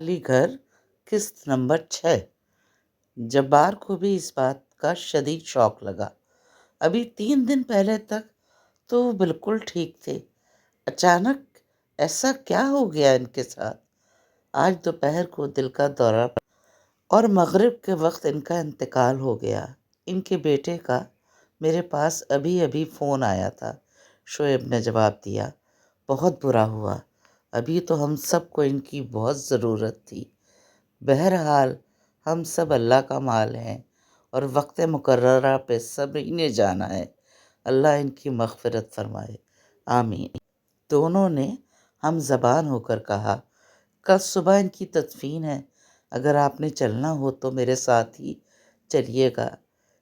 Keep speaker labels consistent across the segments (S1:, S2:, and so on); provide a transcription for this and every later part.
S1: علی گھر قسط نمبر 6۔ جبار کو بھی اس بات کا شدید شوق لگا۔ ابھی 3 دن پہلے تک تو وہ بالکل ٹھیک تھے، اچانک ایسا کیا ہو گیا ان کے ساتھ؟ آج دوپہر کو دل کا دورہ پڑا اور مغرب کے وقت ان کا انتقال ہو گیا۔ ان کے بیٹے کا میرے پاس ابھی ابھی فون آیا تھا، شعیب نے جواب دیا۔ بہت برا ہوا، ابھی تو ہم سب کو ان کی بہت ضرورت تھی۔ بہرحال ہم سب اللہ کا مال ہیں اور وقت مقررہ پہ سب ہی نے جانا ہے۔ اللہ ان کی مغفرت فرمائے، آمین۔ دونوں نے ہم زبان ہو کر کہا، کل صبح ان کی تدفین ہے، اگر آپ نے چلنا ہو تو میرے ساتھ ہی چلیے گا۔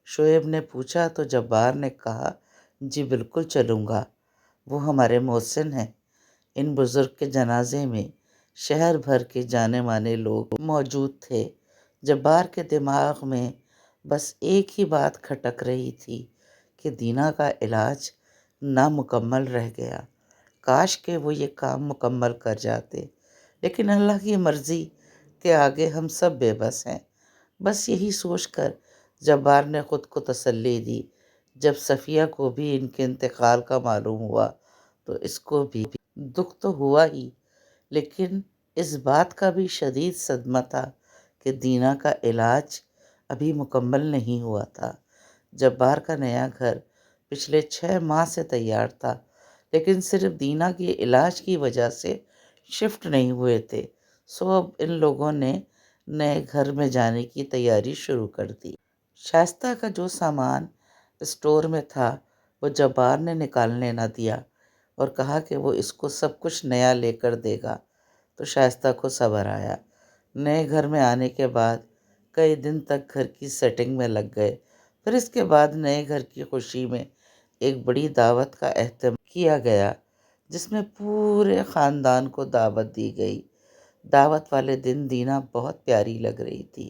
S1: شعیب نے پوچھا تو جبار نے کہا، جی بالکل چلوں گا، وہ ہمارے محسن ہیں۔ ان بزرگ کے جنازے میں شہر بھر کے جانے مانے لوگ موجود تھے۔ جبار کے دماغ میں بس ایک ہی بات کھٹک رہی تھی کہ دینا کا علاج نامکمل رہ گیا، کاش کہ وہ یہ کام مکمل کر جاتے، لیکن اللہ کی مرضی کے آگے ہم سب بے بس ہیں۔ بس یہی سوچ کر جبار نے خود کو تسلی دی۔ جب صفیہ کو بھی ان کے انتقال کا معلوم ہوا تو اس کو بھی دکھ تو ہوا ہی، لیکن اس بات کا بھی شدید صدمہ تھا کہ دینا کا علاج ابھی مکمل نہیں ہوا تھا۔ جبار کا نیا گھر پچھلے 6 ماہ سے تیار تھا، لیکن صرف دینا کے علاج کی وجہ سے شفٹ نہیں ہوئے تھے، سو اب ان لوگوں نے نئے گھر میں جانے کی تیاری شروع کر دی۔ شائستہ کا جو سامان اسٹور میں تھا وہ جبار نے نکالنے نہ دیا اور کہا کہ وہ اس کو سب کچھ نیا لے کر دے گا، تو شائستہ کو صبر آیا۔ نئے گھر میں آنے کے بعد کئی دن تک گھر کی سیٹنگ میں لگ گئے، پھر اس کے بعد نئے گھر کی خوشی میں ایک بڑی دعوت کا اہتمام کیا گیا، جس میں پورے خاندان کو دعوت دی گئی۔ دعوت والے دن دینا بہت پیاری لگ رہی تھی۔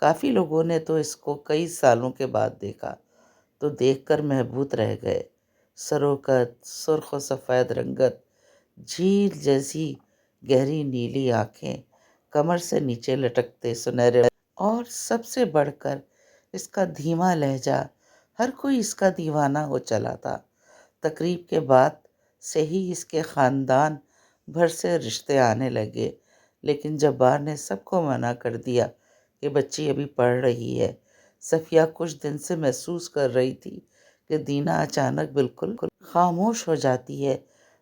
S1: کافی لوگوں نے تو اس کو کئی سالوں کے بعد دیکھا تو دیکھ کر محبوط رہ گئے۔ سروکت، سرخ و سفید رنگت، جھیل جیسی گہری نیلی آنکھیں، کمر سے نیچے لٹکتے سنہرے، اور سب سے بڑھ کر اس کا دھیما لہجہ، ہر کوئی اس کا دیوانہ ہو چلا تھا۔ تقریب کے بعد سے ہی اس کے خاندان بھر سے رشتے آنے لگے، لیکن جبار نے سب کو منع کر دیا کہ بچی ابھی پڑھ رہی ہے۔ صفیہ کچھ دن سے محسوس کر رہی تھی کہ دینا اچانک بالکل خاموش ہو جاتی ہے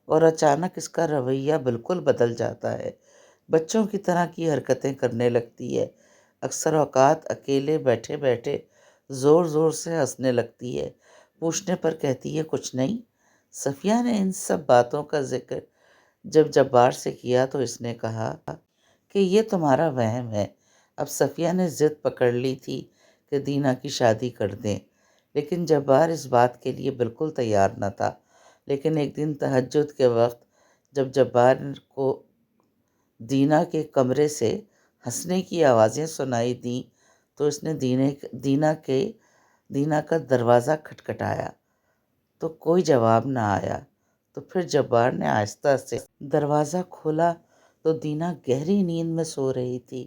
S1: اور اچانک اس کا رویہ بالکل بدل جاتا ہے، بچوں کی طرح کی حرکتیں کرنے لگتی ہے، اکثر اوقات اکیلے بیٹھے بیٹھے زور زور سے ہنسنے لگتی ہے، پوچھنے پر کہتی ہے کچھ نہیں۔ صفیہ نے ان سب باتوں کا ذکر جب جبار سے کیا تو اس نے کہا کہ یہ تمہارا وہم ہے۔ اب صفیہ نے ضد پکڑ لی تھی کہ دینا کی شادی کر دیں، لیکن جبار اس بات کے لیے بالکل تیار نہ تھا۔ لیکن ایک دن تہجد کے وقت جب جبار کو دینا کے کمرے سے ہنسنے کی آوازیں سنائی دیں تو اس نے دینا کا دروازہ کھٹکھٹایا تو کوئی جواب نہ آیا، تو پھر جبار نے آہستہ سے دروازہ کھولا تو دینا گہری نیند میں سو رہی تھی۔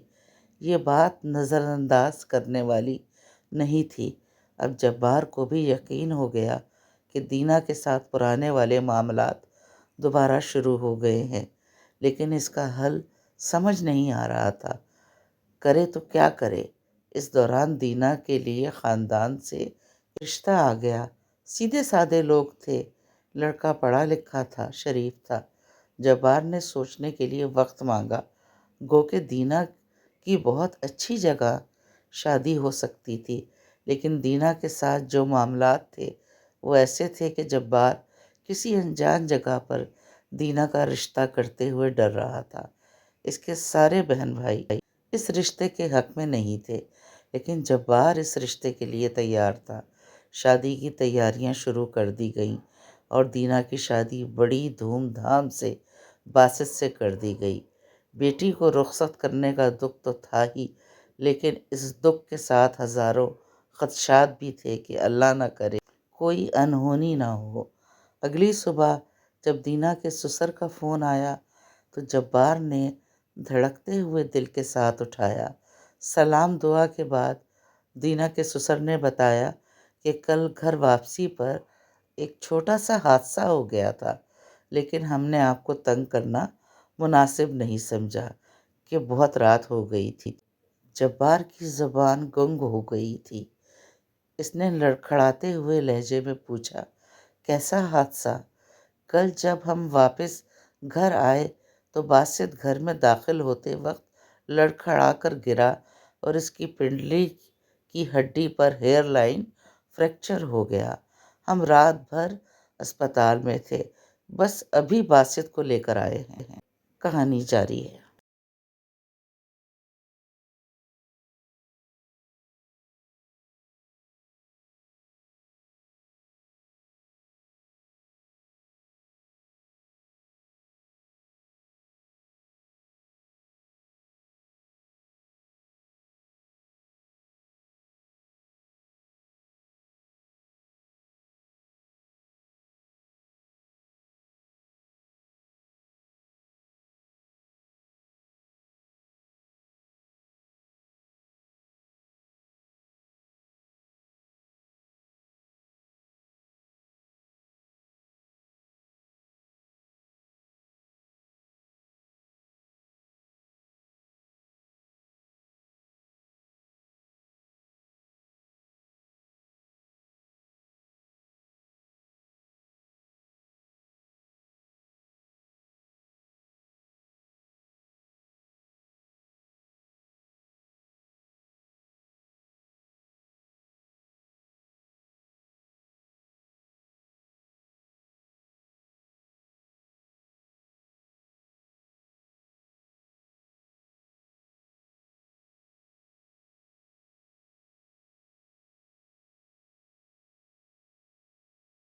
S1: یہ بات نظر انداز کرنے والی نہیں تھی۔ اب جبار کو بھی یقین ہو گیا کہ دینا کے ساتھ پرانے والے معاملات دوبارہ شروع ہو گئے ہیں، لیکن اس کا حل سمجھ نہیں آ رہا تھا، کرے تو کیا کرے۔ اس دوران دینا کے لیے خاندان سے رشتہ آ گیا۔ سیدھے سادے لوگ تھے، لڑکا پڑھا لکھا تھا، شریف تھا۔ جبار نے سوچنے کے لیے وقت مانگا، گو کہ دینا کی بہت اچھی جگہ شادی ہو سکتی تھی، لیکن دینا کے ساتھ جو معاملات تھے وہ ایسے تھے کہ جبار کسی انجان جگہ پر دینا کا رشتہ کرتے ہوئے ڈر رہا تھا۔ اس کے سارے بہن بھائی اس رشتے کے حق میں نہیں تھے، لیکن جبار اس رشتے کے لیے تیار تھا۔ شادی کی تیاریاں شروع کر دی گئیں اور دینا کی شادی بڑی دھوم دھام سے باسط سے کر دی گئی۔ بیٹی کو رخصت کرنے کا دکھ تو تھا ہی، لیکن اس دکھ کے ساتھ ہزاروں خدشات بھی تھے کہ اللہ نہ کرے کوئی انہونی نہ ہو۔ اگلی صبح جب دینا کے سسر کا فون آیا تو جبار نے دھڑکتے ہوئے دل کے ساتھ اٹھایا۔ سلام دعا کے بعد دینا کے سسر نے بتایا کہ کل گھر واپسی پر ایک چھوٹا سا حادثہ ہو گیا تھا، لیکن ہم نے آپ کو تنگ کرنا مناسب نہیں سمجھا کہ بہت رات ہو گئی تھی۔ جبار کی زبان گنگ ہو گئی تھی۔ اس نے لڑکھڑاتے ہوئے لہجے میں پوچھا، کیسا حادثہ؟ کل جب ہم واپس گھر آئے تو باسط گھر میں داخل ہوتے وقت لڑکھڑا کر گرا اور اس کی پنڈلی کی ہڈی پر ہیئر لائن فریکچر ہو گیا۔ ہم رات بھر اسپتال میں تھے، بس ابھی باسط کو لے کر آئے ہیں۔ کہانی جاری ہے۔